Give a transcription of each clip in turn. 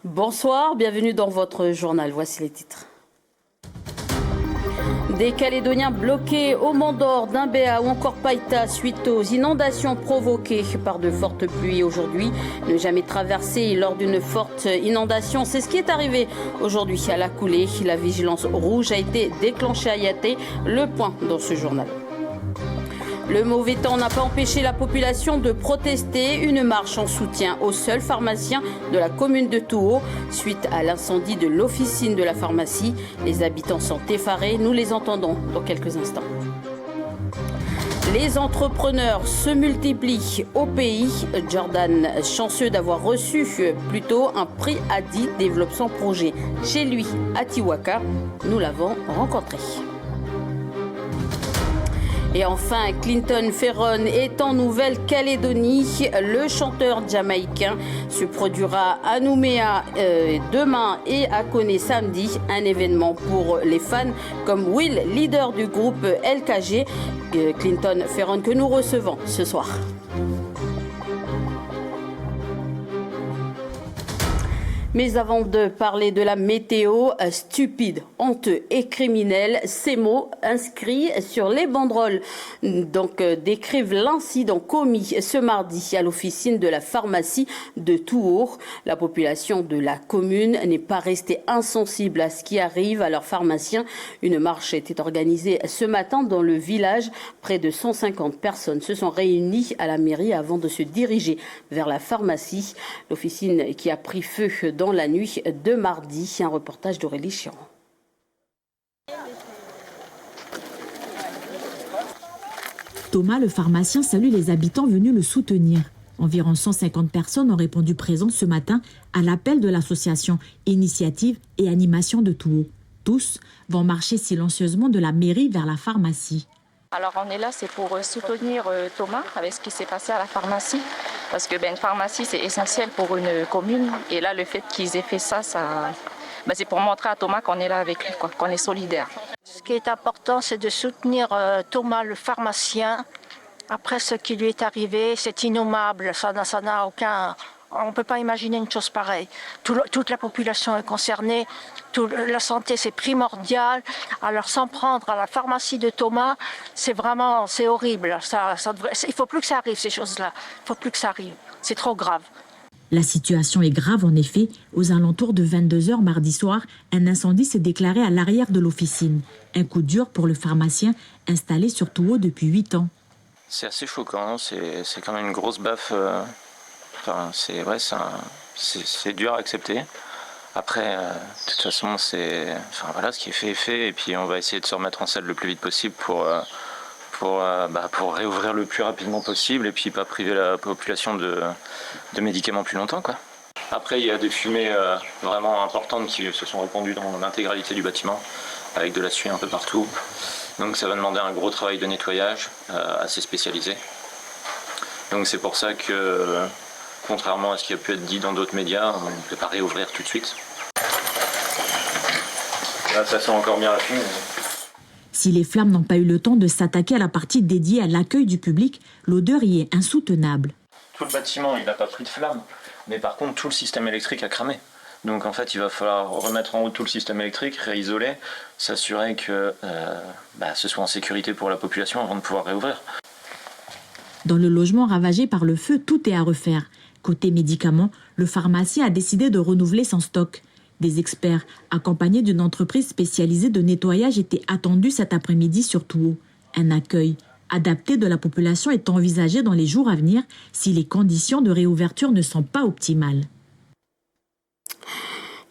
Bonsoir, bienvenue dans votre journal. Voici les titres. Des Calédoniens bloqués au Mont d'Or, Dimbéa ou encore Païta suite aux inondations provoquées par de fortes pluies aujourd'hui. Ne jamais traverser lors d'une forte inondation, c'est ce qui est arrivé aujourd'hui à la coulée. La vigilance rouge a été déclenchée à Yaté. Le point dans ce journal. Le mauvais temps n'a pas empêché la population de protester. Une marche en soutien au seul pharmacien de la commune de Touo suite à l'incendie de l'officine de la pharmacie. Les habitants sont effarés. Nous les entendons dans quelques instants. Les entrepreneurs se multiplient au pays. Jordan, chanceux d'avoir reçu plus tôt un prix ADI, développe son projet chez lui à Tiwaka. Nous l'avons rencontré. Et enfin, Clinton Ferron est en Nouvelle-Calédonie. Le chanteur jamaïcain se produira à Nouméa demain et à Koné samedi. Un événement pour les fans comme Will, leader du groupe LKG. Clinton Ferron que nous recevons ce soir. Mais avant de parler de la météo, stupide, honteux et criminel, ces mots inscrits sur les banderoles décrivent l'incident commis ce mardi à l'officine de la pharmacie de Touour. La population de la commune n'est pas restée insensible à ce qui arrive à leurs pharmaciens. Une marche était organisée ce matin dans le village. Près de 150 personnes se sont réunies à la mairie avant de se diriger vers la pharmacie. L'officine qui a pris feu dans la nuit de mardi. Un reportage d'Aurélie Chiron. Thomas, le pharmacien, salue les habitants venus le soutenir. Environ 150 personnes ont répondu présentes ce matin à l'appel de l'association Initiative et Animation de Touo. Tous vont marcher silencieusement de la mairie vers la pharmacie. Alors on est là, c'est pour soutenir Thomas avec ce qui s'est passé à la pharmacie. Parce que une pharmacie, c'est essentiel pour une commune. Et là, le fait qu'ils aient fait ça, c'est pour montrer à Thomas qu'on est là avec lui, qu'on est solidaire. Ce qui est important, c'est de soutenir Thomas, le pharmacien. Après ce qui lui est arrivé, c'est innommable. Ça n'a aucun... On ne peut pas imaginer une chose pareille. Toute la population est concernée. La santé, c'est primordial. Alors, s'en prendre à la pharmacie de Thomas, c'est horrible. Il ne faut plus que ça arrive, ces choses-là. Il ne faut plus que ça arrive. C'est trop grave. La situation est grave, en effet. Aux alentours de 22h mardi soir, un incendie s'est déclaré à l'arrière de l'officine. Un coup dur pour le pharmacien installé sur Touo depuis 8 ans. C'est assez choquant. C'est quand même une grosse baffe. C'est dur à accepter. Après, de toute façon, ce qui est fait est fait. Et puis, on va essayer de se remettre en selle le plus vite possible pour réouvrir le plus rapidement possible et puis pas priver la population de médicaments plus longtemps, quoi. Après, il y a des fumées vraiment importantes qui se sont répandues dans l'intégralité du bâtiment, avec de la suie un peu partout. Donc, ça va demander un gros travail de nettoyage assez spécialisé. Donc, c'est pour ça que... Contrairement à ce qui a pu être dit dans d'autres médias, on ne peut pas réouvrir tout de suite. Là, ça sent encore bien la fumée. Si les flammes n'ont pas eu le temps de s'attaquer à la partie dédiée à l'accueil du public, l'odeur y est insoutenable. Tout le bâtiment, il n'a pas pris de flamme, mais par contre, tout le système électrique a cramé. Donc en fait, il va falloir remettre en haut tout le système électrique, réisoler, s'assurer que ce soit en sécurité pour la population avant de pouvoir réouvrir. Dans le logement ravagé par le feu, tout est à refaire. Côté médicaments, le pharmacien a décidé de renouveler son stock. Des experts, accompagnés d'une entreprise spécialisée de nettoyage, étaient attendus cet après-midi sur Touo. Un accueil adapté de la population est envisagé dans les jours à venir si les conditions de réouverture ne sont pas optimales.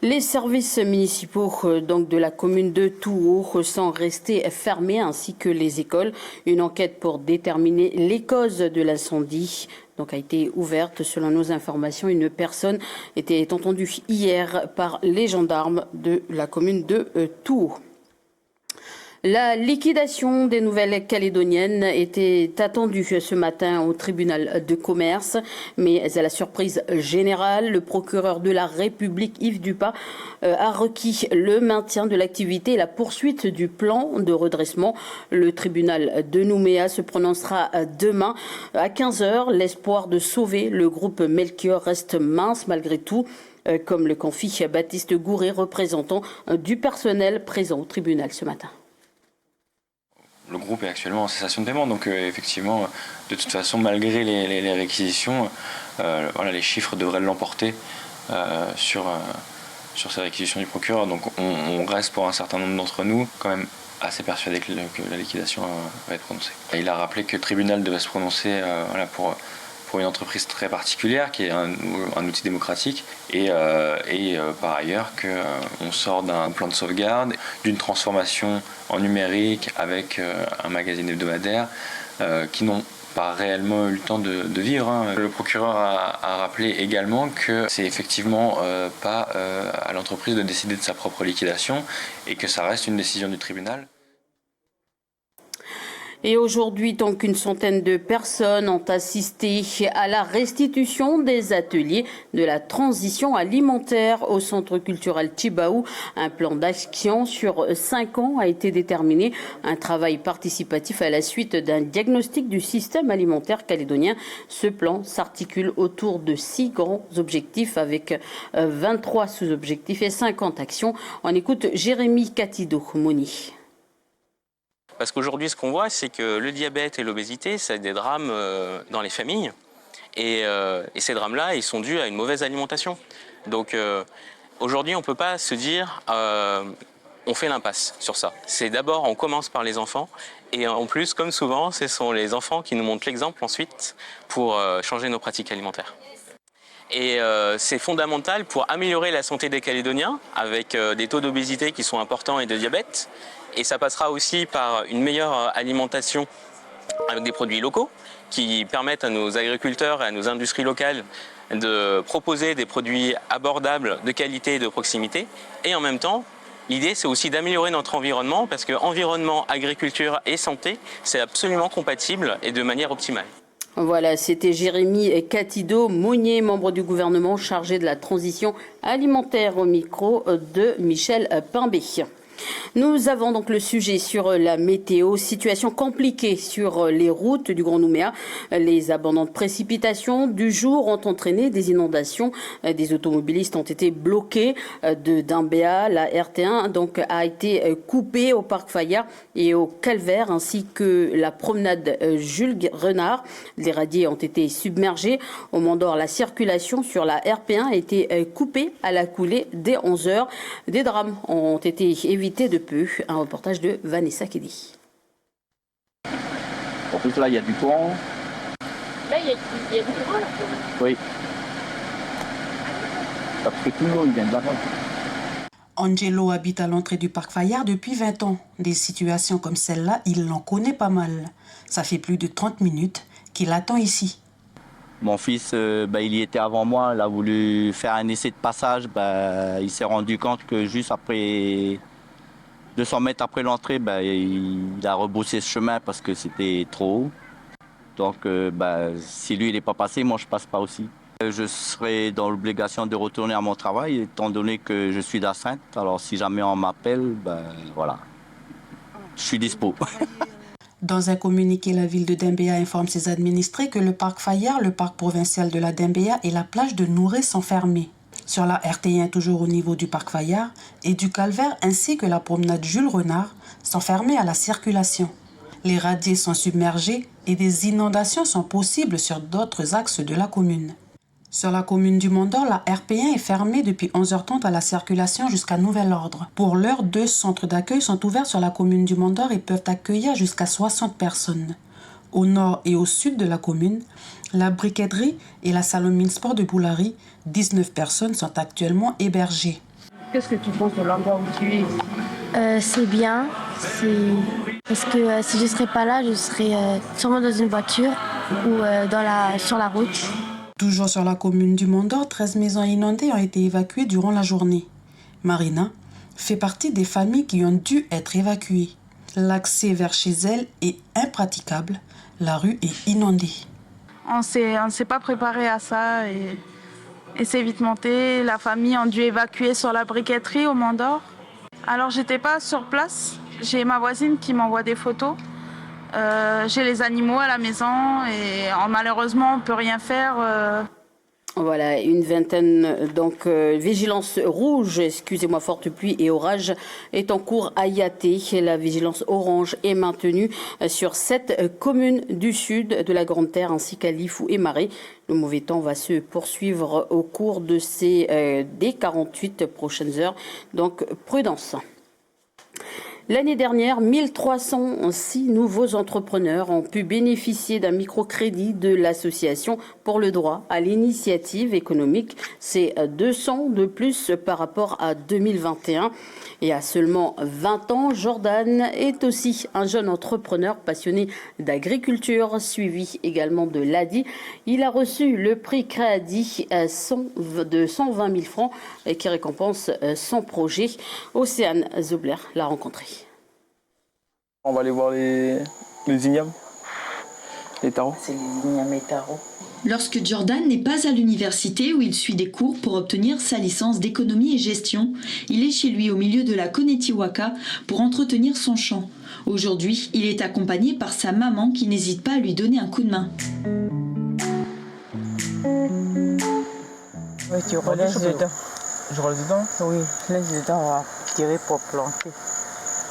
Les services municipaux de la commune de Touo sont restés fermés ainsi que les écoles. Une enquête pour déterminer les causes de l'incendie a été ouverte. Selon nos informations, une personne était entendue hier par les gendarmes de la commune de Touo. La liquidation des Nouvelles-Calédoniennes était attendue ce matin au tribunal de commerce, mais à la surprise générale, le procureur de la République, Yves Dupas, a requis le maintien de l'activité et la poursuite du plan de redressement. Le tribunal de Nouméa se prononcera demain à 15h. L'espoir de sauver le groupe Melchior reste mince malgré tout, comme le confie Baptiste Gouré, représentant du personnel présent au tribunal ce matin. Le groupe est actuellement en cessation de paiement, donc effectivement, de toute façon, malgré les réquisitions, voilà, les chiffres devraient l'emporter sur ces réquisitions du procureur. Donc on reste pour un certain nombre d'entre nous quand même assez persuadé que la liquidation va être prononcée. Et il a rappelé que le tribunal devait se prononcer voilà, pour une entreprise très particulière qui est un outil démocratique et par ailleurs qu'on sort d'un plan de sauvegarde, d'une transformation en numérique avec un magazine hebdomadaire qui n'ont pas réellement eu le temps de vivre. Le procureur a rappelé également que c'est effectivement pas à l'entreprise de décider de sa propre liquidation et que ça reste une décision du tribunal. Et aujourd'hui, donc, une centaine de personnes ont assisté à la restitution des ateliers de la transition alimentaire au Centre culturel Tjibaou. Un plan d'action sur 5 ans a été déterminé. Un travail participatif à la suite d'un diagnostic du système alimentaire calédonien. Ce plan s'articule autour de 6 grands objectifs avec 23 sous-objectifs et 50 actions. On écoute Jérémy Katido-Moni. Parce qu'aujourd'hui, ce qu'on voit, c'est que le diabète et l'obésité, c'est des drames dans les familles. Et ces drames-là, ils sont dus à une mauvaise alimentation. Donc aujourd'hui, on ne peut pas se dire on fait l'impasse sur ça. C'est d'abord, on commence par les enfants. Et en plus, comme souvent, ce sont les enfants qui nous montrent l'exemple ensuite pour changer nos pratiques alimentaires. Et c'est fondamental pour améliorer la santé des Calédoniens avec des taux d'obésité qui sont importants et de diabète. Et ça passera aussi par une meilleure alimentation avec des produits locaux qui permettent à nos agriculteurs et à nos industries locales de proposer des produits abordables, de qualité et de proximité. Et en même temps, l'idée c'est aussi d'améliorer notre environnement parce que environnement, agriculture et santé, c'est absolument compatible et de manière optimale. Voilà, c'était Jérémy Katido-Moni, membre du gouvernement chargé de la transition alimentaire, au micro de Michel Pimbé. Nous avons donc le sujet sur la météo, situation compliquée sur les routes du Grand Nouméa. Les abondantes précipitations du jour ont entraîné des inondations. Des automobilistes ont été bloqués de Dambéa. La RT1 donc a été coupée au Parc Fayard et au Calvaire, ainsi que la promenade Jules Renard. Les radiers ont été submergés. Au Mont-d'Or, la circulation sur la RP1 a été coupée à la coulée dès 11h. Des drames ont été évités de peu. Un reportage de Vanessa Kedi. En plus là il y a du courant. Là il y a du courant. Oui. Parce que tout le monde vient de là-bas. Angelo habite à l'entrée du Parc Fayard depuis 20 ans. Des situations comme celle-là, il en connaît pas mal. Ça fait plus de 30 minutes qu'il attend ici. Mon fils, il y était avant moi, il a voulu faire un essai de passage. Il s'est rendu compte que juste après 200 mètres après l'entrée, il a rebroussé ce chemin parce que c'était trop haut. Donc si lui il n'est pas passé, moi je passe pas aussi. Je serai dans l'obligation de retourner à mon travail étant donné que je suis d'Astreinte. Alors si jamais on m'appelle, voilà, je suis dispo. Dans un communiqué, la ville de Dambéa informe ses administrés que le parc Fayard, le parc provincial de la Dambéa et la plage de Nouré sont fermés. Sur la RT1, toujours au niveau du parc Fayard et du Calvaire, ainsi que la promenade Jules Renard, sont fermés à la circulation. Les radiers sont submergés et des inondations sont possibles sur d'autres axes de la commune. Sur la commune du Mont-d'Or, la RP1 est fermée depuis 11h30 à la circulation jusqu'à nouvel ordre. Pour l'heure, 2 centres d'accueil sont ouverts sur la commune du Mont-d'Or et peuvent accueillir jusqu'à 60 personnes. Au nord et au sud de la commune, la briqueterie et la salle Sport de Boulari, 19 personnes sont actuellement hébergées. Qu'est-ce que tu penses de l'endroit où tu es ici? C'est bien, parce que si je ne serais pas là, je serais sûrement dans une voiture ou sur la route. Toujours sur la commune du Mont-d'Or, 13 maisons inondées ont été évacuées durant la journée. Marina fait partie des familles qui ont dû être évacuées. L'accès vers chez elle est impraticable. La rue est inondée. On ne s'est pas préparé à ça et c'est vite monté. La famille a dû évacuer sur la briqueterie au Mont d'Or. Alors j'étais pas sur place. J'ai ma voisine qui m'envoie des photos. J'ai les animaux à la maison et malheureusement on ne peut rien faire. Voilà, une vingtaine, donc vigilance rouge, excusez-moi, forte pluie et orage est en cours à Yaté. La vigilance orange est maintenue sur 7 communes du sud de la Grande Terre ainsi qu'à Lifou et Marais. Le mauvais temps va se poursuivre au cours de des 48 prochaines heures, donc prudence. L'année dernière, 1306 nouveaux entrepreneurs ont pu bénéficier d'un microcrédit de l'association pour le droit à l'initiative économique. C'est 200 de plus par rapport à 2021. Et à seulement 20 ans, Jordan est aussi un jeune entrepreneur passionné d'agriculture, suivi également de l'ADI. Il a reçu le prix Créadi de 120 000 francs qui récompense son projet. Océane Zobler l'a rencontré. On va aller voir les ignames, les tarots. C'est les ignames et tarots. Lorsque Jordan n'est pas à l'université où il suit des cours pour obtenir sa licence d'économie et gestion, il est chez lui au milieu de la Konetiwaka pour entretenir son champ. Aujourd'hui, il est accompagné par sa maman qui n'hésite pas à lui donner un coup de main. Oui, tu relèves dedans. Je relève dedans? Oui, laisse dedans, on va tirer pour planter.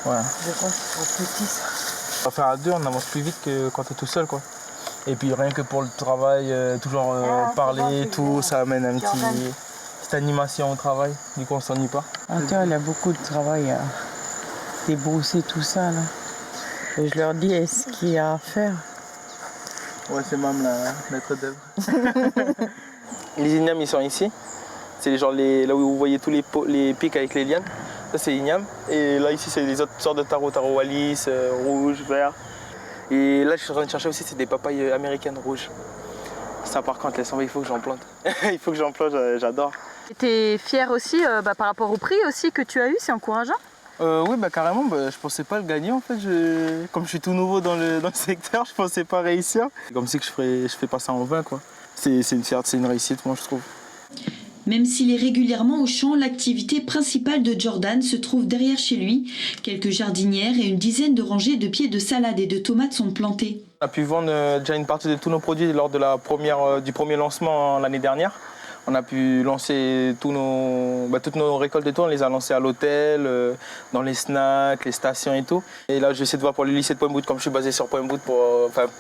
Ouais. Je crois que c'est trop petit ça. On va faire à deux, on avance plus vite que quand t'es tout seul quoi. Et puis rien que pour le travail, toujours parler et tout, ça amène une petite animation au travail, du coup on s'ennuie pas. Attends, il y a beaucoup de travail à débrousser tout ça là. Et je leur dis, est-ce qu'il y a à faire? Ouais, c'est même la maître d'œuvre. Les ignames ils sont ici, c'est genre là où vous voyez tous les pics avec les lianes. Ça c'est igname. Et là ici c'est les autres sortes de tarots, tarot Wallis, rouge, vert. Et là je suis en train de chercher aussi, c'est des papayes américaines rouges. Ça par contre, laisse tomber, il faut que j'en plante. Il faut que j'en plante, j'adore. Tu es fier aussi par rapport au prix aussi que tu as eu, c'est encourageant? Oui, carrément, je pensais pas le gagner en fait. Comme je suis tout nouveau dans le secteur, je pensais pas réussir. Comme si que je fais pas ça en vain quoi. C'est une fierté, c'est une réussite moi je trouve. Même s'il est régulièrement au champ, l'activité principale de Jordan se trouve derrière chez lui. Quelques jardinières et une dizaine de rangées de pieds de salade et de tomates sont plantées. On a pu vendre déjà une partie de tous nos produits lors de du premier lancement l'année dernière. On a pu lancer toutes nos récoltes et tout, on les a lancées à l'hôtel, dans les snacks, les stations et tout. Et là, je vais essayer de voir pour le lycée de Pointe-Boute, comme je suis basé sur Pointe-Boute,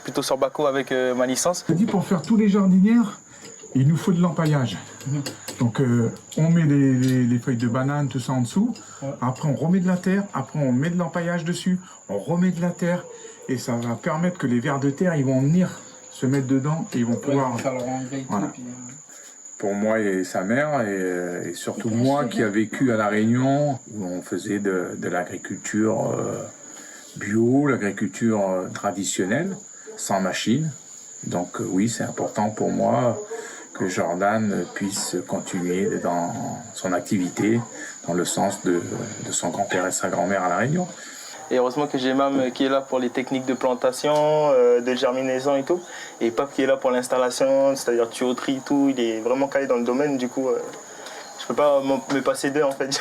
plutôt sur Baco avec ma licence. Je dis pour faire tous les jardinières, il nous faut de l'empaillage. Donc on met les feuilles de banane, tout ça en dessous. Après on remet de la terre, après on met de l'empaillage dessus, on remet de la terre. Et ça va permettre que les vers de terre, ils vont venir se mettre dedans et ils vont pouvoir... Voilà. Pour moi et sa mère, et surtout moi qui a vécu à La Réunion, où on faisait de l'agriculture bio, l'agriculture traditionnelle, sans machine. Donc oui, c'est important pour moi que Jordan puisse continuer dans son activité, dans le sens de son grand-père et sa grand-mère à La Réunion. Et heureusement que j'ai Mam qui est là pour les techniques de plantation, de germinaison et tout. Et Pape qui est là pour l'installation, c'est-à-dire tuyauterie et tout. Il est vraiment calé dans le domaine, du coup, je peux pas me passer d'eux en fait.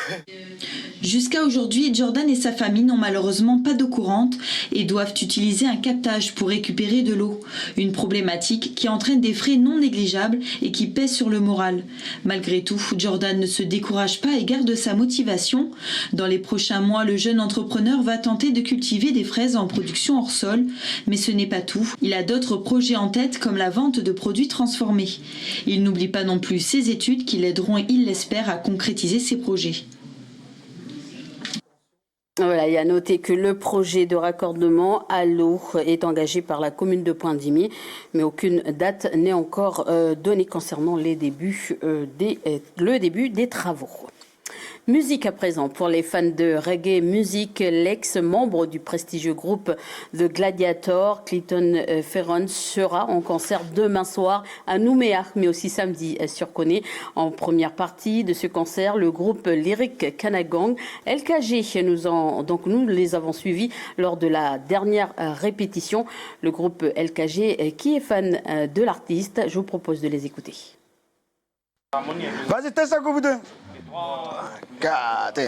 Jusqu'à aujourd'hui, Jordan et sa famille n'ont malheureusement pas d'eau courante et doivent utiliser un captage pour récupérer de l'eau. Une problématique qui entraîne des frais non négligeables et qui pèse sur le moral. Malgré tout, Jordan ne se décourage pas et garde sa motivation. Dans les prochains mois, le jeune entrepreneur va tenter de cultiver des fraises en production hors sol. Mais ce n'est pas tout. Il a d'autres projets en tête comme la vente de produits transformés. Il n'oublie pas non plus ses études qui l'aideront, il l'espère, à concrétiser ses projets. Voilà, il y a noté que le projet de raccordement à l'eau est engagé par la commune de Pointe-Dimier, mais aucune date n'est encore donnée concernant le début des travaux. Musique à présent pour les fans de reggae music. L'ex-membre du prestigieux groupe The Gladiator, Clinton Ferron, sera en concert demain soir à Nouméa, mais aussi samedi sur Koné. En première partie de ce concert, le groupe lyrique Kanagang, LKG, nous les avons suivis lors de la dernière répétition. Le groupe LKG qui est fan de l'artiste, je vous propose de les écouter. Vas-y, teste ça, vous deux. 4.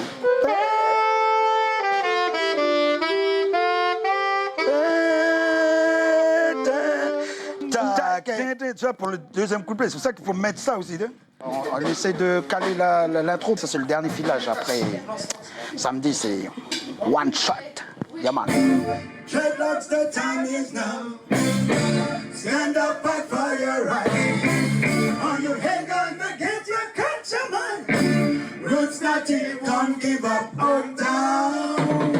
Tu vois, pour le deuxième couplet, c'est pour ça qu'il faut mettre ça aussi. On essaie de caler l'intro. Ça, c'est le dernier filage. Après, samedi, c'est one shot. Yeah, man. Dreadlocks, the time is now. Stand up, fight for your right. On your head, gonna get your countryman. Roots native, don't give up, on down.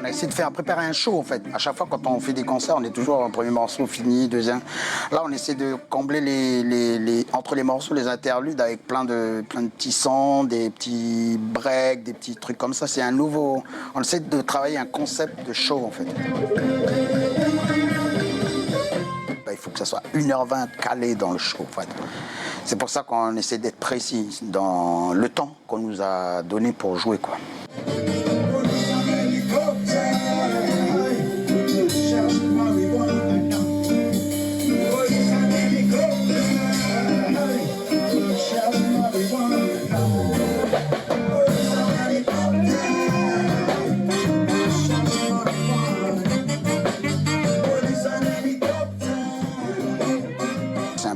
On a essayé de préparer un show en fait. À chaque fois quand on fait des concerts, on est toujours un premier morceau fini, deuxième. Là on essaie de combler entre les morceaux, les interludes avec plein de petits sons, des petits breaks, des petits trucs comme ça. C'est un nouveau. On essaie de travailler un concept de show en fait. Il faut que ça soit 1h20 calé dans le show en fait. C'est pour ça qu'on essaie d'être précis dans le temps qu'on nous a donné pour jouer quoi.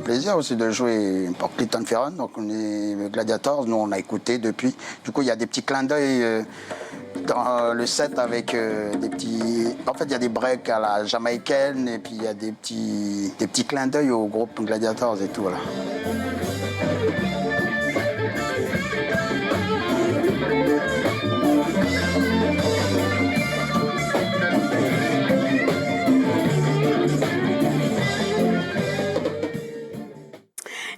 Plaisir aussi de jouer pour Clinton Ferron, donc on est Gladiators, nous on a écouté depuis. Du coup il y a des petits clins d'œil dans le set avec des petits. En fait il y a des breaks à la jamaïcaine et puis il y a des petits clins d'œil au groupe Gladiators et tout voilà.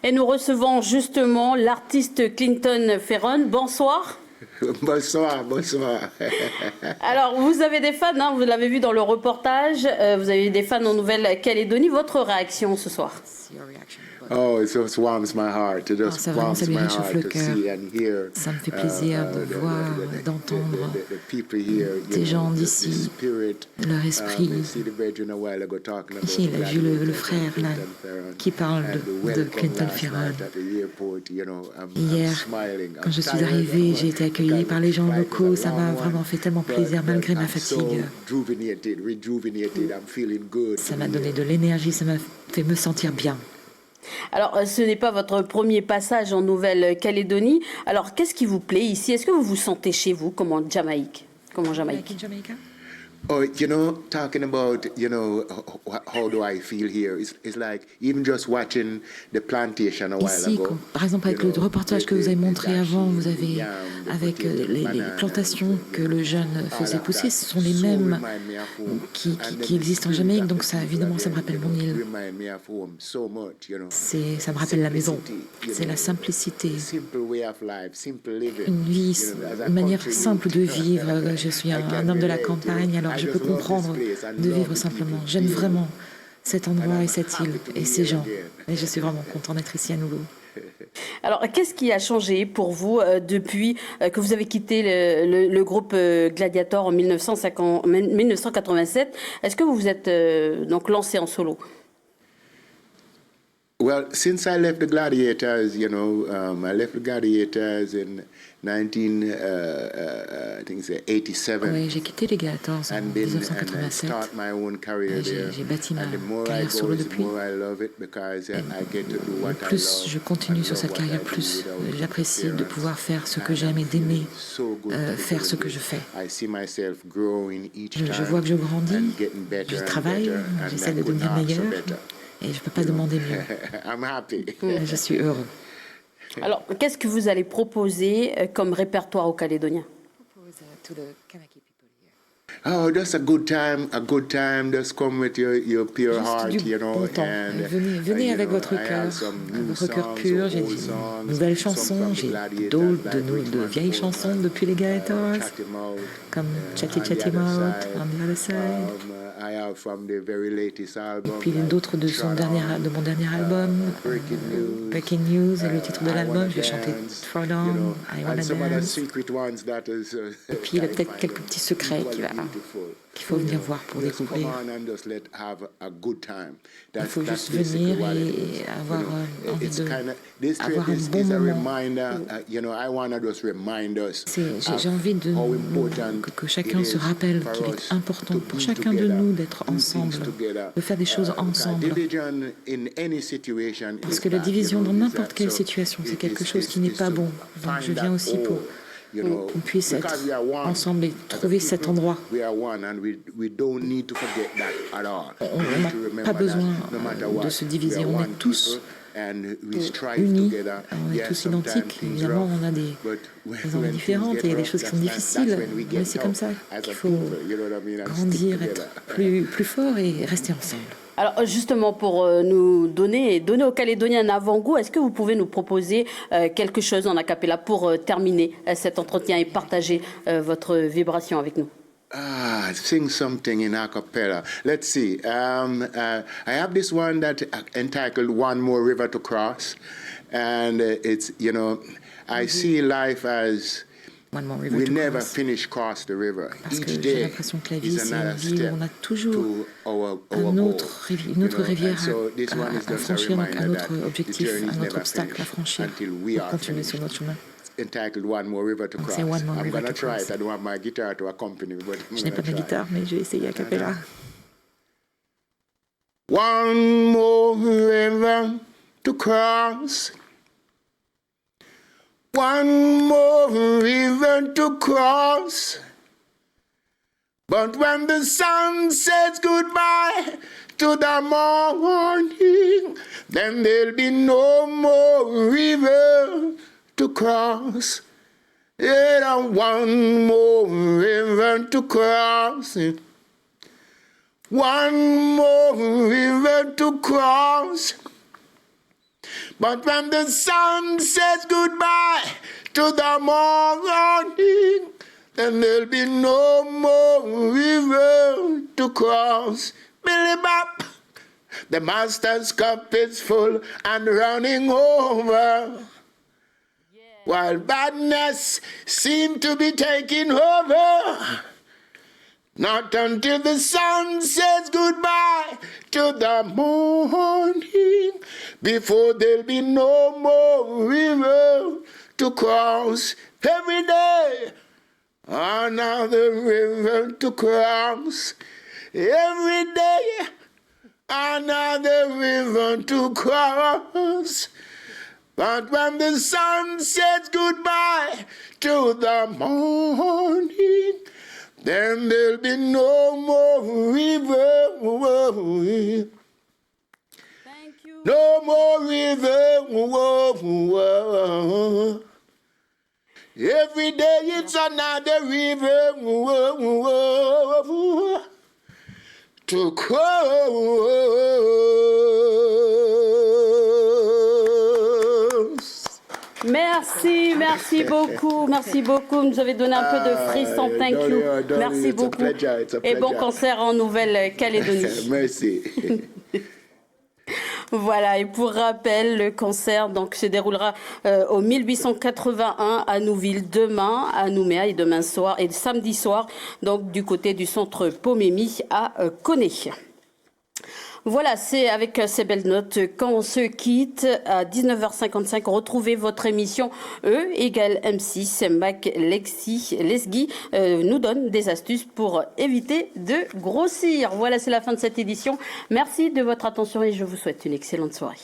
Et nous recevons justement l'artiste Clinton Ferron. Bonsoir. Bonsoir, bonsoir. Alors, vous avez des fans, hein, vous l'avez vu dans le reportage, vous avez des fans en Nouvelle-Calédonie. Votre réaction ce soir? Oh, it just warms my heart. It just warms my heart to see and hear. Ça me fait plaisir de voir, d'entendre des gens d'ici, leur esprit. Ici, il a vu le frère là, qui parle de Clinton Ferron. Hier, quand je suis arrivée, j'ai été accueillie par les gens locaux. Ça m'a vraiment fait tellement plaisir, malgré ma fatigue. Ça m'a donné de l'énergie, ça m'a fait me sentir bien. Alors, ce n'est pas votre premier passage en Nouvelle-Calédonie. Alors, qu'est-ce qui vous plaît ici? Est-ce que vous vous sentez chez vous, comme en Jamaïque? Oh, talking about, how do I feel here? It's like even just watching the plantation a while ici, ago. Par exemple, avec le reportage que vous avez montré avant, vous avez, avec les plantations que le jeune faisait pousser, ce sont les mêmes qui existent en Jamaïque, donc ça, évidemment, ça me rappelle mon île. Ça me rappelle la maison. C'est la simplicité. Une vie, une manière simple de vivre. Je suis un homme de la campagne, alors je peux comprendre de vivre simplement. J'aime vraiment cet endroit et cette île et ces gens. Et je suis vraiment content d'être ici à nouveau. Alors, qu'est-ce qui a changé pour vous depuis que vous avez quitté le groupe Gladiator en 1987? Est-ce que vous vous êtes donc lancé en solo? Well, since I left the Gladiators, I left the Gladiators in 1987. Oui, j'ai quitté les Gladiators en 1987. J'ai bâti ma carrière solo depuis. Et plus je continue sur cette carrière, plus j'apprécie de pouvoir faire ce que j'aime et d'aimer faire ce que je fais. Je vois que je grandis, je travaille, j'essaie de devenir meilleur. Et je ne peux pas demander mieux. Je suis heureux. Alors, qu'est-ce que vous allez proposer comme répertoire aux Calédoniens? Oh, just a good time, just come with your pure heart, you know. And, venez avec votre cœur pur. J'ai des nouvelles chansons, j'ai de vieilles chansons depuis les Gaiters, comme Chatty Chatty Mouth, On the Other Side. Et puis d'autres de mon dernier album, Breaking News, est le titre de l'album. Je vais chanter Frown, I Wanna Dance. Et puis il y a peut-être quelques petits secrets qu'il faut venir voir pour découvrir. Il faut juste venir et avoir envie d'avoir un bon moment. J'ai envie que chacun se rappelle qu'il est important pour chacun de nous d'être ensemble, de faire des choses ensemble. Parce que la division dans n'importe quelle situation, c'est quelque chose qui n'est pas bon. Donc je viens aussi pour qu'on puisse être ensemble et trouver cet endroit. On n'a pas besoin de se diviser, on est tous unis, on est tous identiques. Évidemment, on a des envies différentes et il y a des choses qui sont difficiles, mais c'est comme ça qu'il faut grandir, être plus fort et rester ensemble. Alors justement, pour nous donner aux Calédoniens un avant-goût, est-ce que vous pouvez nous proposer quelque chose en a cappella pour terminer cet entretien et partager votre vibration avec nous? Sing something in a cappella. Let's see. I have this one that entitled One More River to Cross. And it's, you know, I see life as we never finish cross the river. Parce que j'ai l'impression que la vie, c'est une vie où on a toujours une autre rivière à franchir, donc un autre objectif, un autre obstacle à franchir pour continuer sur notre chemin. Entitled One More River to Cross. I'm going to try it. I don't have my guitar to accompany me, but je n'ai pas de guitare, mais je vais essayer a cappella. One more river to cross. One more river to cross. But when the sun says goodbye to the morning, then there'll be no more river to cross. Yeah, one more river to cross. One more river to cross. But when the sun says goodbye to the morning, then there'll be no more river to cross. Billy Bop, the master's cup is full and running over. While badness seemed to be taking over. Not until the sun says goodbye to the morning, before there'll be no more river to cross. Every day, another river to cross. Every day, another river to cross. But when the sun says goodbye to the morning, then there'll be no more river. Thank you. No more river. Every day it's another river to cross. Merci beaucoup. Vous nous avez donné un peu de frisson. Thank you. Merci beaucoup. Et bon concert en Nouvelle-Calédonie. Merci. Voilà, et pour rappel, le concert se déroulera au 1881 à Nouville demain, à Nouméa, et demain soir et samedi soir, donc du côté du centre Pomémy à Koné. Voilà, c'est avec ces belles notes qu'on se quitte. À 19h55, retrouvez votre émission E égale M6. Mac Lesgui nous donne des astuces pour éviter de grossir. Voilà, c'est la fin de cette édition. Merci de votre attention et je vous souhaite une excellente soirée.